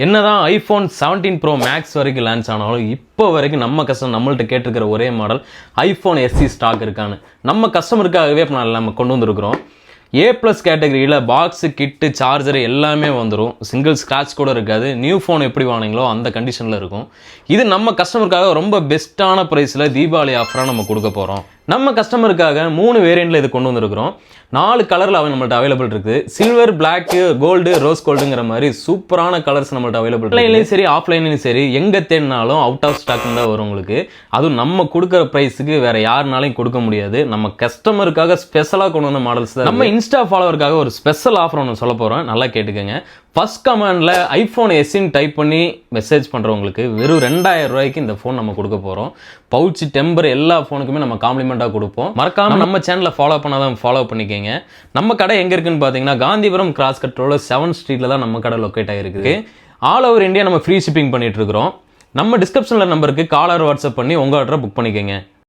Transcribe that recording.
என்னதான் iPhone 17 bro maths வரைக்கும் launch ஆனாலும் இப்போ வரைக்கும் நம்ம கஸ்டமர் நம்மள்ட்ட கேட்டிருக்கிற ஒரே மாடல் ஐஃபோன் SE ஸ்டாக் இருக்கான்னு நம்ம கஸ்டமருக்காகவே இப்போ நம்ம கொண்டு வந்திருக்கிறோம். A+ கேட்டகரியில் பாக்ஸு கிட்டு சார்ஜர் எல்லாமே வந்துடும். சிங்கிள் ஸ்க்ராட்ச் கூட இருக்காது. நியூ ஃபோன் எப்படி வாங்கினீங்களோ அந்த கண்டிஷனில் இருக்கும். இது நம்ம கஸ்டமருக்காக ரொம்ப பெஸ்ட்டான ப்ரைஸில் தீபாவளி ஆஃபராக நம்ம கொடுக்க போகிறோம். நம்ம கஸ்டமருக்காக 3 வேரியண்ட்டில் இது கொண்டு வந்திருக்கிறோம். 4 கலரில் நம்மள்ட்ட அவைலபிள் இருக்குது. சில்வர், பிளாக்கு, கோல்டு, ரோஸ் கோல்டுங்கிற மாதிரி சூப்பரான கலர்ஸ் நம்மள்ட்ட அவைலபிள். ஆன்லைன்லையும் சரி ஆஃப்லைன்லையும் சரி எங்கே தேடினாலும் அவுட் ஆஃப் ஸ்டாக் தான் வரும் உங்களுக்கு. அதுவும் நம்ம கொடுக்குற ப்ரைஸுக்கு வேறு யாருனாலையும் கொடுக்க முடியாது. நம்ம கஸ்டமருக்காக ஸ்பெஷலாக கொண்டு வந்த மாடல்ஸ் தான். நம்ம இன்ஸ்டா ஃபாலோவருக்காக ஒரு ஸ்பெஷல் ஆஃபர் ஒன்று சொல்ல போகிறோம். நல்லா கேட்டுக்கோங்க. ஃபர்ஸ்ட் கமெண்டில் ஐஃபோன் SEன்னு டைப் பண்ணி மெசேஜ் பண்ணுறவங்களுக்கு வெறும் 2000 ரூபாய்க்கு இந்த ஃபோன் நம்ம கொடுக்க போகிறோம். பவுச், டெம்பர் எல்லா ஃபோனுக்குமே நம்ம காம்ப்ளிமெண்ட்டாக கொடுப்போம். மறக்காமல் நம்ம சேனலை ஃபாலோ பண்ணாதான் ஃபாலோ பண்ணிக்கோங்க. நம்ம கடை எங்கே இருக்குன்னு பார்த்தீங்கன்னா Gandhipuram cross cut road 7th ஸ்ட்ரீட்டில் தான் நம்ம கடை லொக்கேட் ஆகிருக்கு. ஆல் ஓவர் இந்தியா நம்ம ஃப்ரீ ஷிப்பிங் பண்ணிட்டு இருக்கிறோம். நம்ம டிஸ்கிரிப்ஷனில் நம்பருக்கு காலர் வாட்ஸ்அப் பண்ணி உங்கள் ஆர்டரை புக் பண்ணிக்கோங்க.